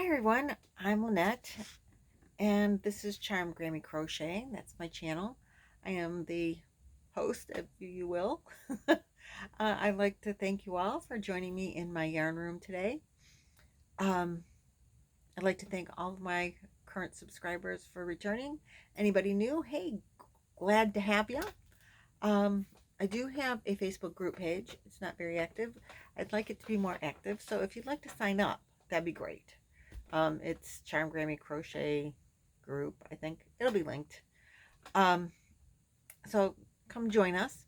Hi everyone, I'm Lynette and this is Charmed Grammy Crochet. That's my channel. I am the host, if you will. I'd like to thank you all for joining me in my yarn room today. Um, I'd like to thank all of my current subscribers for returning. Anybody new, hey, glad to have you. Um, I do have a Facebook group page. It's not very active. I'd like it to be more active, so if you'd like to sign up, that'd be great. It's Charm Grammy Crochet group. I think it'll be linked. Um, so come join us.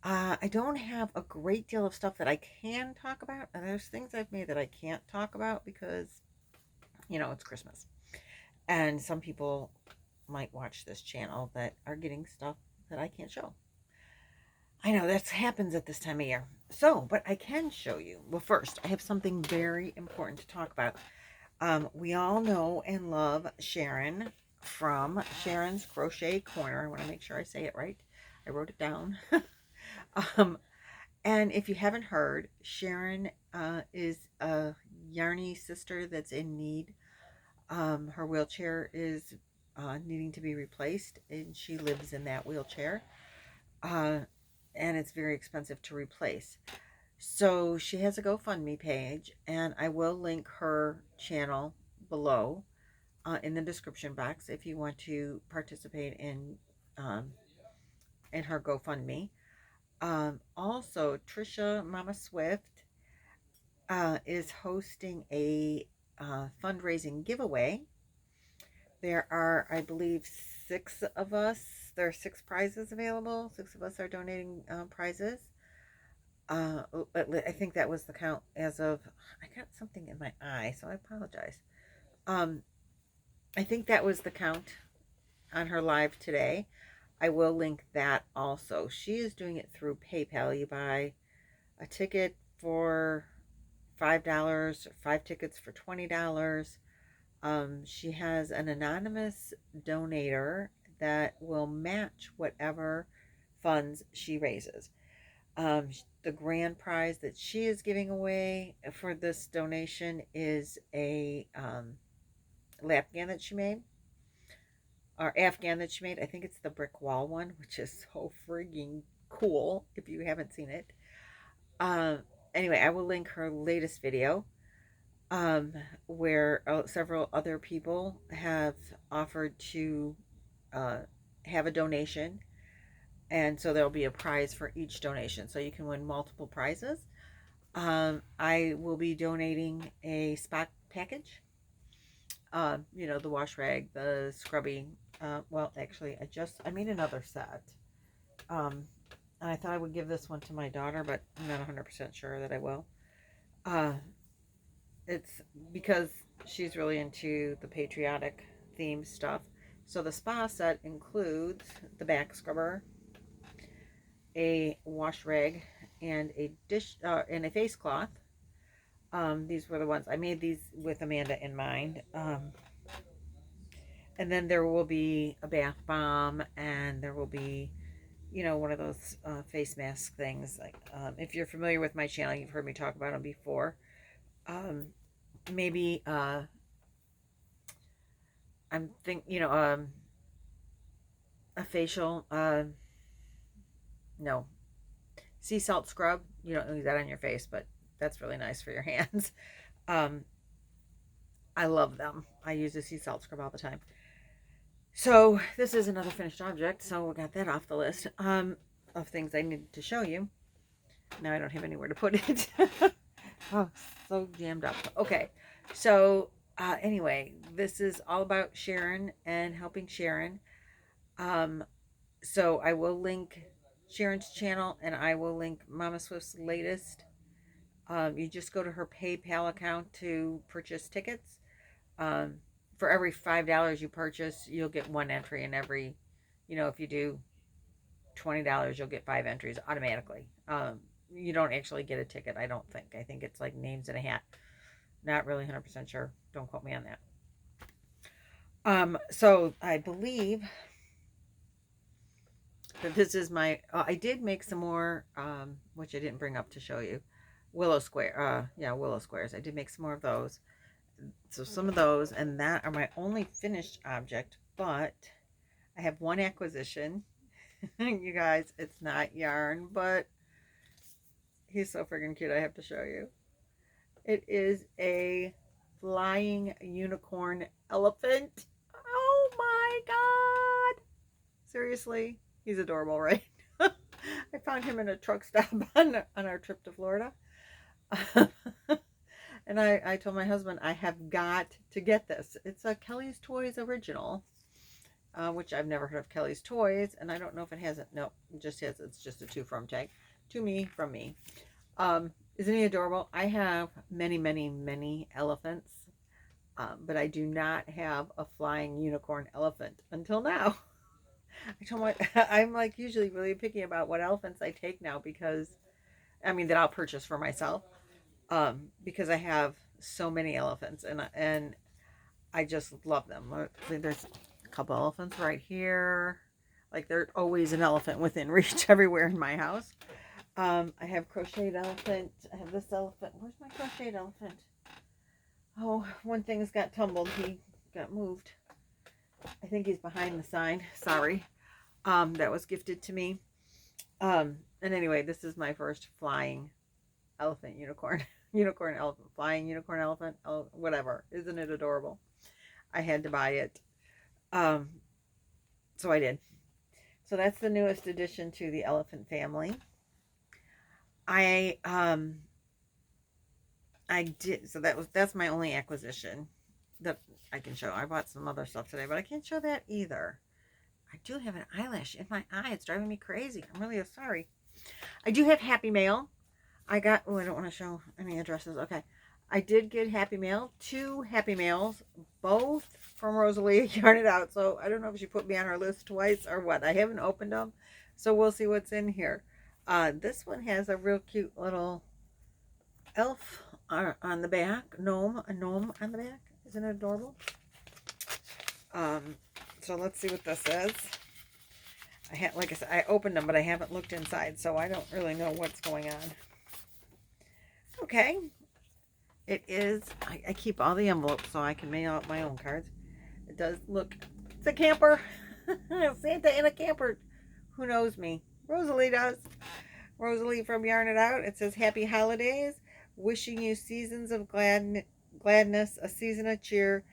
I don't have a great deal of stuff that I can talk about, and there's things I've made that I can't talk about because it's Christmas, and some people might watch this channel that are getting stuff that I can't show. I know that happens at this time of year. So, but I can show you. Well, first, I have something very important to talk about. We all know and love Sharon from Sharon's Crochet Corner. I want to make sure I say it right. I wrote it down. um, and if you haven't heard, Sharon is a yarny sister that's in need. Her wheelchair is needing to be replaced, and she lives in that wheelchair. Uh, and it's very expensive to replace. So she has a GoFundMe page, and I will link her channel below in the description box if you want to participate um, in her GoFundMe. Also, Trisha Momma Swift is hosting a fundraising giveaway. There are, I believe, six of us. There are six prizes available. Six of us are donating prizes. I think that was the count as of, I got something in my eye, so I apologize. Um, I think that was the count on her live today. I will link that also. She is doing it through PayPal. You buy a ticket for $5, 5 tickets for $20. She has an anonymous donator that will match whatever funds she raises. The grand prize that she is giving away for this donation is a lapghan that she made, or Afghan that she made. I think it's the brick wall one, which is so frigging cool if you haven't seen it. Um, anyway, I will link her latest video um, where several other people have offered to uh, have a donation. And so there'll be a prize for each donation. So you can win multiple prizes. I will be donating a spot package. The wash rag, the scrubby. Well, actually, I made another set. Um, and I thought I would give this one to my daughter, but I'm not 100% sure that I will. Uh, it's because she's really into the patriotic theme stuff. So the spa set includes the back scrubber, a wash rag, and a dish and a face cloth. These were the ones I made these with Amanda in mind. And then there will be a bath bomb, and there will be, one of those face mask things. Like, if you're familiar with my channel, you've heard me talk about them before. Um, maybe I'm a facial. No, sea salt scrub. You don't use that on your face, but that's really nice for your hands. Um, I love them. I use a sea salt scrub all the time. So this is another finished object, so we got that off the list of things I needed to show you. Now I don't have anywhere to put it. Oh, so jammed up. Okay, so anyway, this is all about Sharon and helping Sharon. So I will link Sharon's channel, and I will link Momma Swift's latest. You just go to her PayPal account to purchase tickets. Um, for every $5 you purchase, you'll get one entry, and if you do $20, you'll get 5 entries automatically. You don't actually get a ticket, I don't think. I think it's like names in a hat. Not really 100% sure. Don't quote me on that. So I believe that this is my. I did make some more, which I didn't bring up to show you. Willow squares. I did make some more of those. So some of those, and that are my only finished object, but I have one acquisition. You guys, it's not yarn, but he's so freaking cute. I have to show you. It is a flying unicorn elephant. Oh my god! Seriously, he's adorable, right? I found him in a truck stop on our trip to Florida. And I told my husband, I have got to get this. It's a Kelly's Toys original, which I've never heard of Kelly's Toys, and I don't know if it has it. No, it just has. It's just a to from tag. To me, from me. Isn't he adorable? I have many, many, many elephants, but I do not have a flying unicorn elephant until now. I told my, I'm like usually really picky about what elephants I take now because, I mean, that I'll purchase for myself, because I have so many elephants and I just love them. There's a couple elephants right here. Like there's always an elephant within reach everywhere in my house. I have crocheted elephant. I have this elephant. Where's my crocheted elephant? Oh, one thing's got tumbled. He got moved. I think he's behind the sign. Sorry. That was gifted to me. And anyway, this is my first flying elephant unicorn. Unicorn elephant. Flying unicorn elephant. Whatever. Isn't it adorable? I had to buy it. So I did. So that's the newest addition to the elephant family. I did, so that's my only acquisition that I can show. I bought some other stuff today, but I can't show that either. I do have an eyelash in my eye. It's driving me crazy. I'm really sorry. I do have Happy Mail. I got, oh, I don't want to show any addresses. Okay. I did get Happy Mail, 2 Happy Mails, both from Rosalie Yarn It Out. So I don't know if she put me on her list twice or what. I haven't opened them. So we'll see what's in here. This one has a real cute little elf on the back. A gnome on the back. Isn't it adorable? So let's see what this is. Like I said, I opened them, but I haven't looked inside, so I don't really know what's going on. Okay. It is, I keep all the envelopes so I can mail out my own cards. It does look, it's a camper. Santa in a camper. Who knows me? Rosalie does. Rosalie from Yarn It Out. It says, Happy Holidays. Wishing you seasons of gladness, a season of cheer,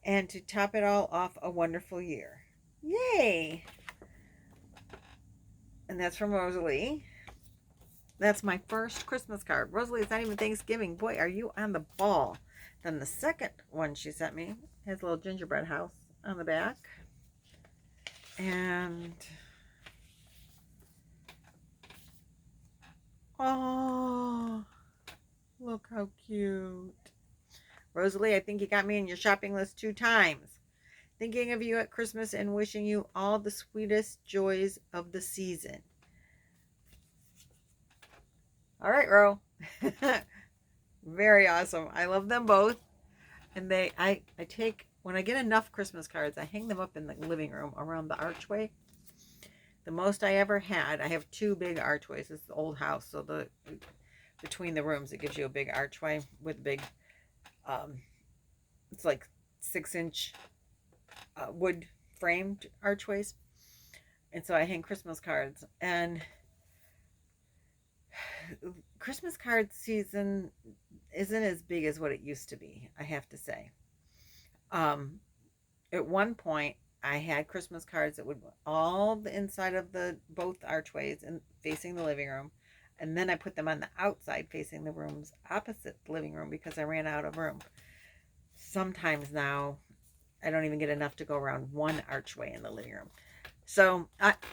and to top it all off, a wonderful year. Yay! And that's from Rosalie. That's my first Christmas card. Rosalie, it's not even Thanksgiving. Boy, are you on the ball. Then the second one she sent me has a little gingerbread house on the back. And oh, look how cute. Rosalie, I think you got me in your shopping list 2 times. Thinking of you at Christmas and wishing you all the sweetest joys of the season. All right, Ro. Very awesome. I love them both. And I take, when I get enough Christmas cards, I hang them up in the living room around the archway. The most I ever had, I have 2 big archways. It's the old house, so between the rooms, it gives you a big archway with big, it's like 6-inch wood framed archways. And so I hang Christmas cards. And Christmas card season isn't as big as what it used to be, I have to say. At one point, I had Christmas cards that would all the inside of both archways and facing the living room, and then I put them on the outside facing the rooms opposite the living room because I ran out of room. Sometimes now I don't even get enough to go around one archway in the living room. So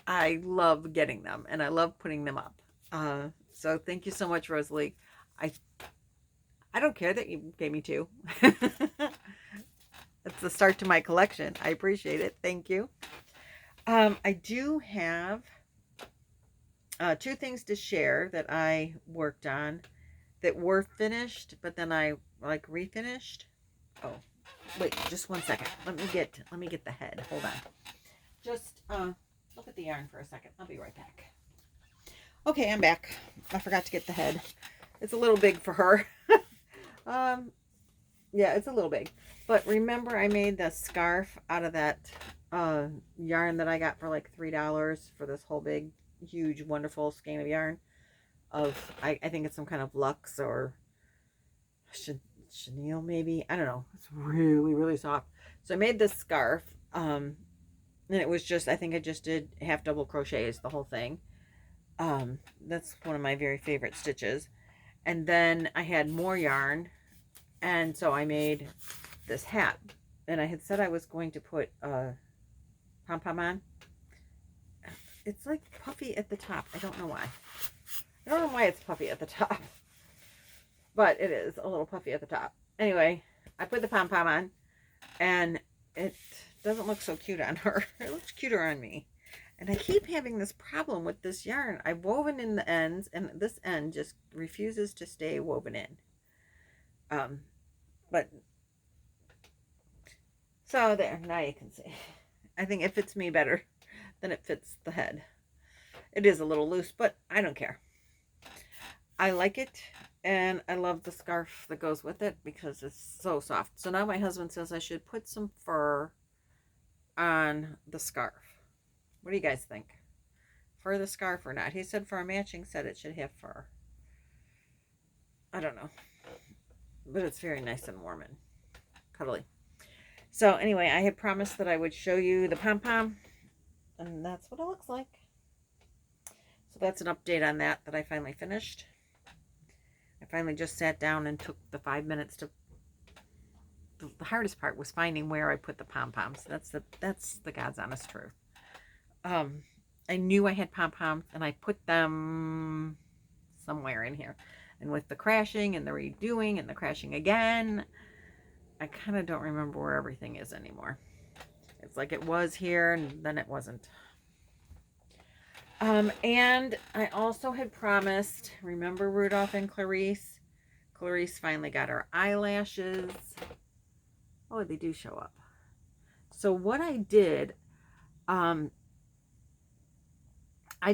I love getting them and I love putting them up. So thank you so much, Rosalie. I don't care that you gave me 2. That's the start to my collection. I appreciate it. Thank you. I do have 2 things to share that I worked on that were finished, but then I like refinished. Oh, wait, just 1 second. Let me get the head. Hold on. Just look at the yarn for a second. I'll be right back. Okay, I'm back. I forgot to get the head. It's a little big for her. Yeah, it's a little big. But remember I made the scarf out of that yarn that I got for like $3 for this whole big, huge, wonderful skein of yarn of, I think it's some kind of luxe or chenille maybe. I don't know. It's really, really soft. So I made this scarf. And it was just, I think I just did half double crochets the whole thing. That's one of my very favorite stitches. And then I had more yarn, and so I made this hat. And I had said I was going to put a pom-pom on. It's like puffy at the top. I don't know why. I don't know why it's puffy at the top, but it is a little puffy at the top. Anyway, I put the pom-pom on, and it doesn't look so cute on her. It looks cuter on me. And I keep having this problem with this yarn. I've woven in the ends, and this end just refuses to stay woven in. But, so there, now you can see. I think it fits me better than it fits the head. It is a little loose, but I don't care. I like it, and I love the scarf that goes with it because it's so soft. So now my husband says I should put some fur on the scarf. What do you guys think? Fur the scarf or not? He said for a matching set it should have fur. I don't know. But it's very nice and warm and cuddly. So anyway, I had promised that I would show you the pom-pom. And that's what it looks like. So that's an update on that I finally finished. I finally just sat down and took the 5 minutes to... The hardest part was finding where I put the pom-poms. That's the God's honest truth. I knew I had pom-poms, and I put them somewhere in here. And with the crashing and the redoing and the crashing again, I kind of don't remember where everything is anymore. It's like it was here, and then it wasn't. And I also had promised, remember Rudolph and Clarice? Clarice finally got her eyelashes. Oh, they do show up. So what I did, I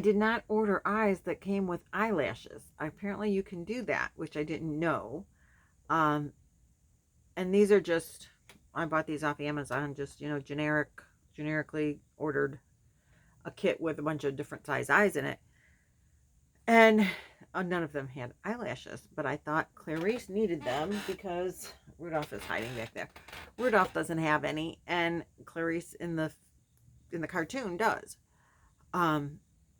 did not order eyes that came with eyelashes. Apparently you can do that, which I didn't know. And these are just, I bought these off Amazon, just, you know, generically ordered a kit with a bunch of different size eyes in it. And none of them had eyelashes, but I thought Clarice needed them because Rudolph is hiding back there. Rudolph doesn't have any, and Clarice in the cartoon does.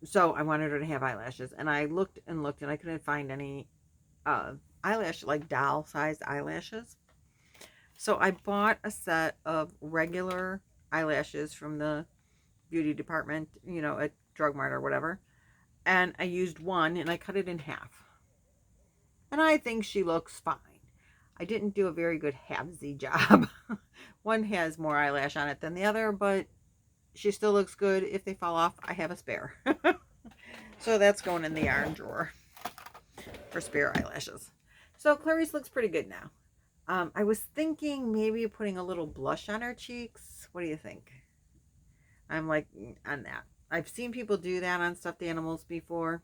So I wanted her to have eyelashes, and I looked and looked, and I couldn't find any eyelash, like doll-sized eyelashes. So I bought a set of regular eyelashes from the beauty department, you know, at Drug Mart or whatever. And I used one, and I cut it in half. And I think she looks fine. I didn't do a very good halvesy job. One has more eyelash on it than the other, but she still looks good. If they fall off, I have a spare. So that's going in the yarn drawer for spare eyelashes. So Clarice looks pretty good now. I was thinking maybe putting a little blush on her cheeks. What do you think? I'm like on that. I've seen people do that on stuffed animals before,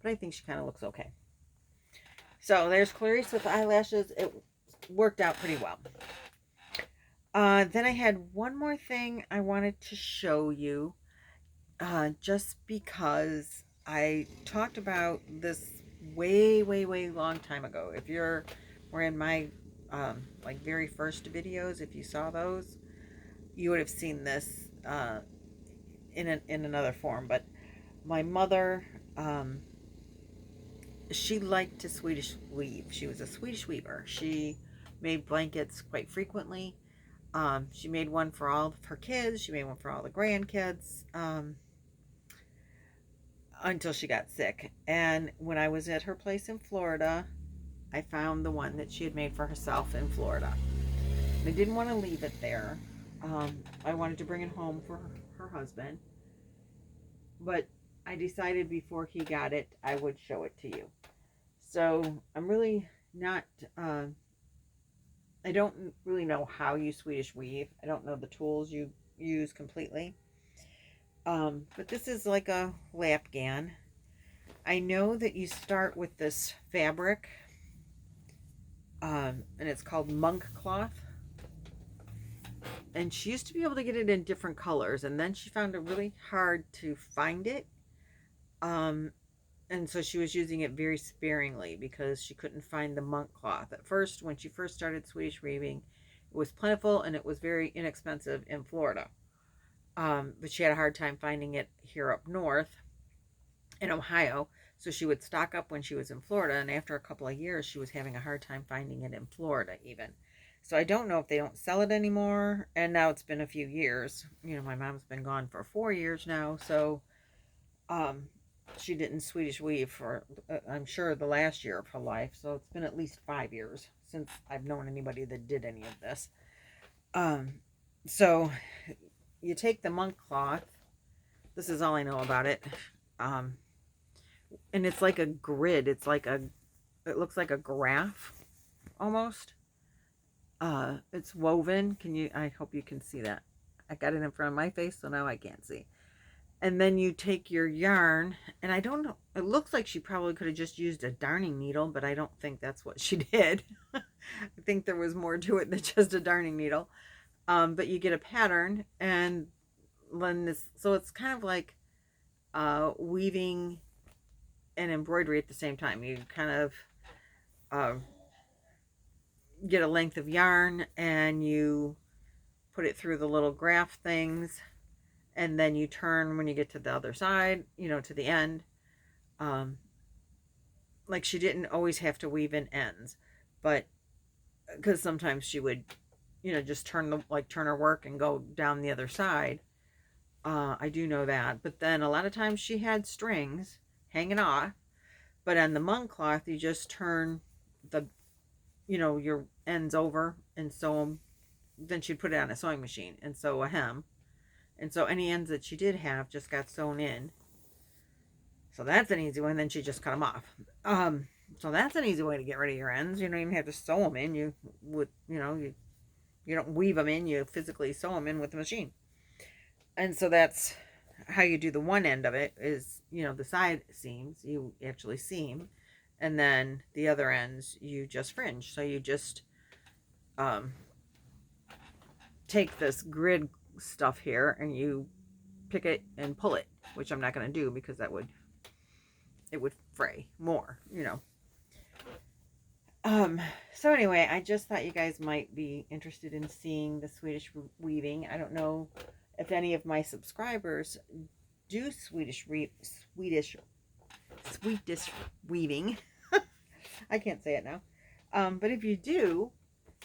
but I think she kind of looks okay. So there's Clarice with eyelashes. It worked out pretty well. Then I had one more thing I wanted to show you, just because I talked about this way long time ago. If you're were in my like very first videos, if you saw those, you would have seen this in another form. But my mother, she liked to Swedish weave. She was a Swedish weaver. She made blankets quite frequently. She made one for all of her kids. She made one for all the grandkids, until she got sick. And when I was at her place in Florida, I found the one that she had made for herself in Florida. And I didn't want to leave it there. I wanted to bring it home for her husband. But I decided before he got it, I would show it to you. So I'm really not... I don't really know how you Swedish weave. I don't know the tools you use completely. But this is like a lapgan. I know that you start with this fabric. and it's called monk cloth. And she used to be able to get it in different colors, and then she found it really hard to find it. Um, and so she was using it very sparingly because she couldn't find the monk cloth. At first, when she first started Swedish weaving, it was plentiful and it was very inexpensive in Florida. But she had a hard time finding it here up north in Ohio. So she would stock up when she was in Florida, and after a couple of years, she was having a hard time finding it in Florida even. So I don't know if they don't sell it anymore. And now it's been a few years. You know, my mom's been gone for 4 years now, so she didn't Swedish weave for, I'm sure, the last year of her life. So it's been at least 5 years since I've known anybody that did any of this. So you take the monk cloth. This is all I know about it. And it's like a grid. It looks like a graph almost. It's woven. I hope you can see that. I got it in front of my face, so now I can't see. And then you take your yarn, and I don't know, it looks like she probably could have just used a darning needle, but I don't think that's what she did. I think there was more to it than just a darning needle. But you get a pattern, and then so it's kind of like weaving and embroidery at the same time. You kind of get a length of yarn, and you put it through the little graph things, and then you turn when you get to the other side, you know, to the end. Like she didn't always have to weave in ends, but because sometimes she would, you know, just turn her work and go down the other side. I do know that. But then a lot of times she had strings hanging off, but on the monk cloth you just turn your ends over and sew them. Then she'd put it on a sewing machine and sew a hem. And so any ends that she did have just got sewn in. So that's an easy one. Then she just cut them off. So that's an easy way to get rid of your ends. You don't even have to sew them in. You don't weave them in. You physically sew them in with the machine. And so that's how you do the one end of it is, the side seams. You actually seam. And then the other ends, you just fringe. So you just take this grid stuff here and you pick it and pull it, which I'm not going to do because it would fray more, So anyway, I just thought you guys might be interested in seeing the Swedish weaving. I don't know if any of my subscribers do Swedish weaving. I can't say it now. But if you do,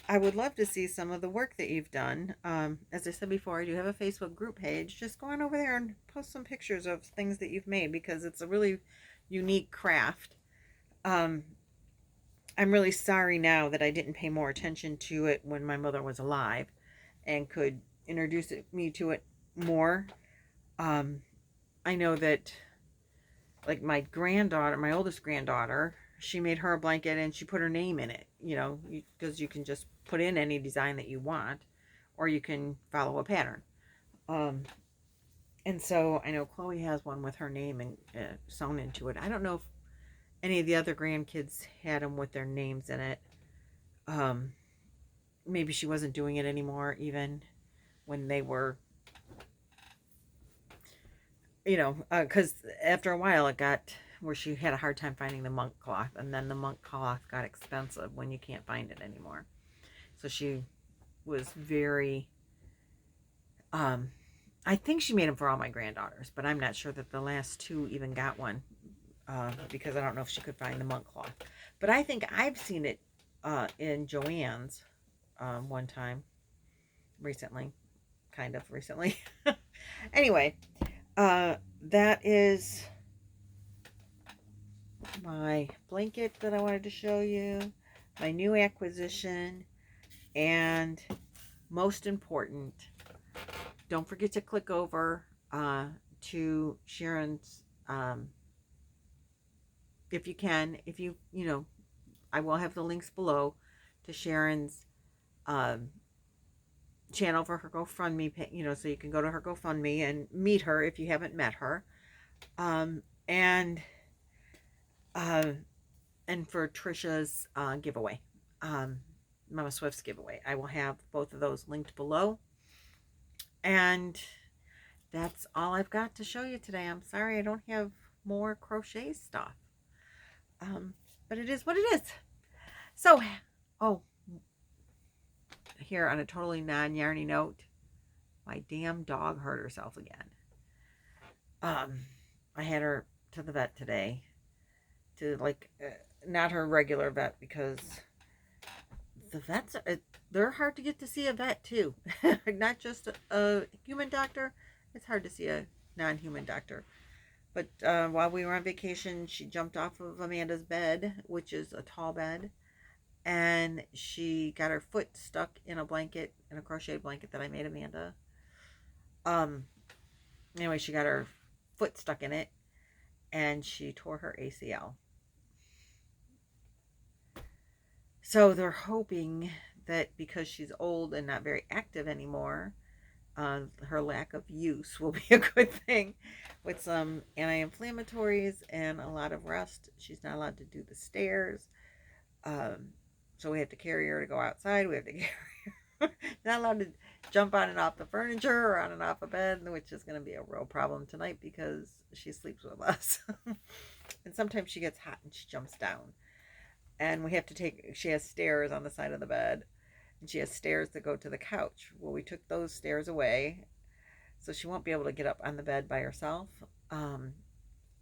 I would love to see some of the work that you've done. As I said before, I do have a Facebook group page. Just go on over there and post some pictures of things that you've made because it's a really unique craft. I'm really sorry now that I didn't pay more attention to it when my mother was alive and could introduce me to it more. I know that, like my oldest granddaughter, she made her a blanket and she put her name in it, because you can just put in any design that you want, or you can follow a pattern. And so I know Chloe has one with her name and sewn into it. I don't know if any of the other grandkids had them with their names in it. Maybe she wasn't doing it anymore, even when they were, because after a while it got where she had a hard time finding the monk cloth, and then the monk cloth got expensive when you can't find it anymore. So she was very, I think she made them for all my granddaughters, but I'm not sure that the last two even got one, because I don't know if she could find the monk cloth. But I think I've seen it in Joann's one time recently, kind of recently. Anyway, that is my blanket that I wanted to show you, my new acquisition, and most important, don't forget to click over to Sharon's, if you can, I will have the links below to Sharon's channel for her GoFundMe, so you can go to her GoFundMe and meet her if you haven't met her, and for Trisha's giveaway. Momma Swift's giveaway. I will have both of those linked below. And that's all I've got to show you today. I'm sorry I don't have more crochet stuff. But it is what it is. So, oh, here on a totally non-yarny note, my damn dog hurt herself again. I had her to the vet today, to not her regular vet, because the vets, they're hard to get to see a vet too. Not just a human doctor. It's hard to see a non-human doctor. But while we were on vacation, she jumped off of Amanda's bed, which is a tall bed, and she got her foot stuck in a blanket, in a crocheted blanket that I made Amanda. Anyway, she got her foot stuck in it, and she tore her ACL. So they're hoping that because she's old and not very active anymore, her lack of use will be a good thing. With some anti-inflammatories and a lot of rest, she's not allowed to do the stairs. So we have to carry her to go outside. We have to carry her. Not allowed to jump on and off the furniture or on and off a bed, which is going to be a real problem tonight because she sleeps with us. And sometimes she gets hot and she jumps down. And we have to she has stairs on the side of the bed. And she has stairs that go to the couch. Well, we took those stairs away, so she won't be able to get up on the bed by herself.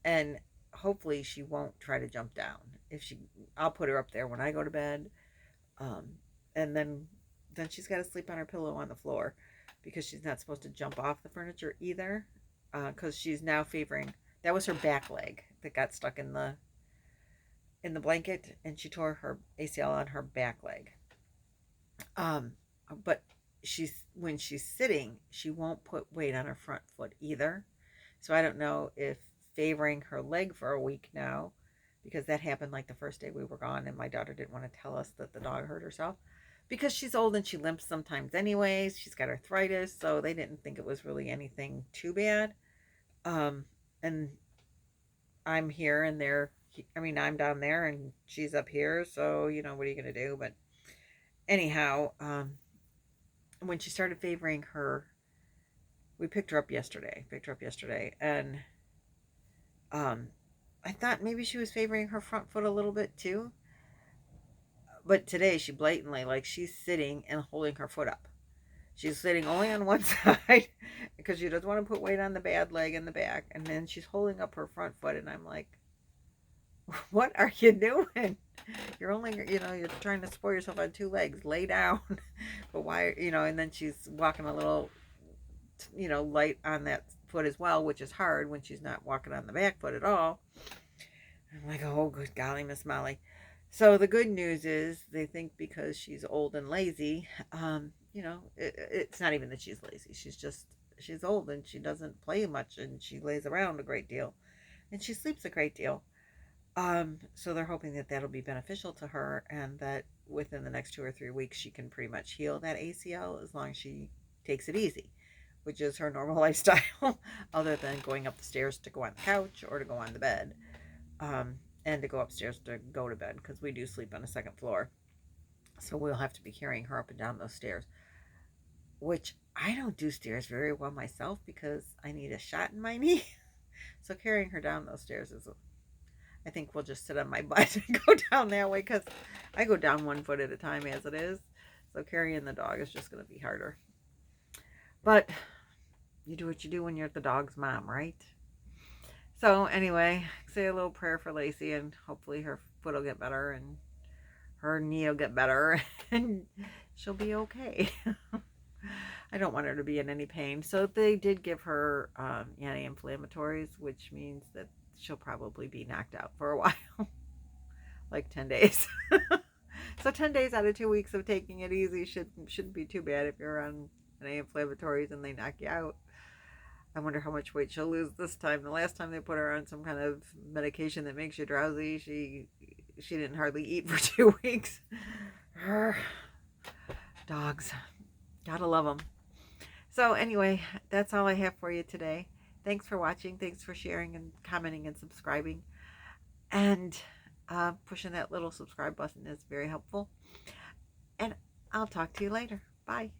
And hopefully she won't try to jump down. I'll put her up there when I go to bed. And then she's got to sleep on her pillow on the floor, because she's not supposed to jump off the furniture either. Because she's now favoring, that was her back leg that got stuck in the blanket, and she tore her ACL on her back leg. But when she's sitting, she won't put weight on her front foot either. So I don't know if favoring her leg for a week now, because that happened like the first day we were gone, and my daughter didn't want to tell us that the dog hurt herself, because she's old and she limps sometimes anyways. She's got arthritis, so they didn't think it was really anything too bad. And I'm here and I'm down there and she's up here, so what are you gonna do? But anyhow, when she started favoring her, we picked her up yesterday, and I thought maybe she was favoring her front foot a little bit too. But today she blatantly, she's sitting and holding her foot up. She's sitting only on one side because she doesn't want to put weight on the bad leg in the back. And then she's holding up her front foot, and I'm like, what are you doing? You're only, you're trying to support yourself on two legs. Lay down. But why, and then she's walking a little, light on that foot as well, which is hard when she's not walking on the back foot at all. I'm like, oh, good golly, Miss Molly. So the good news is they think because she's old and lazy, it's not even that she's lazy. She's old and she doesn't play much, and she lays around a great deal, and she sleeps a great deal. So they're hoping that that'll be beneficial to her, and that within the next 2 or 3 weeks she can pretty much heal that ACL, as long as she takes it easy, which is her normal lifestyle, other than going up the stairs to go on the couch or to go on the bed. And to go upstairs to go to bed, because we do sleep on the second floor. So we'll have to be carrying her up and down those stairs, which I don't do stairs very well myself because I need a shot in my knee. So carrying her down those stairs I think we'll just sit on my butt and go down that way, because I go down 1 foot at a time as it is. So carrying the dog is just going to be harder. But you do what you do when you're the dog's mom, right? So anyway, say a little prayer for Lacey, and hopefully her foot will get better and her knee will get better and she'll be okay. I don't want her to be in any pain. So they did give her anti-inflammatories, which means that she'll probably be knocked out for a while. Like 10 days. So 10 days out of 2 weeks of taking it easy shouldn't be too bad if you're on anti-inflammatories and they knock you out. I wonder how much weight she'll lose this time. The last time they put her on some kind of medication that makes you drowsy, she didn't hardly eat for 2 weeks. Dogs. Gotta love them. So anyway, that's all I have for you today. Thanks for watching. Thanks for sharing and commenting and subscribing. And pushing that little subscribe button is very helpful. And I'll talk to you later. Bye.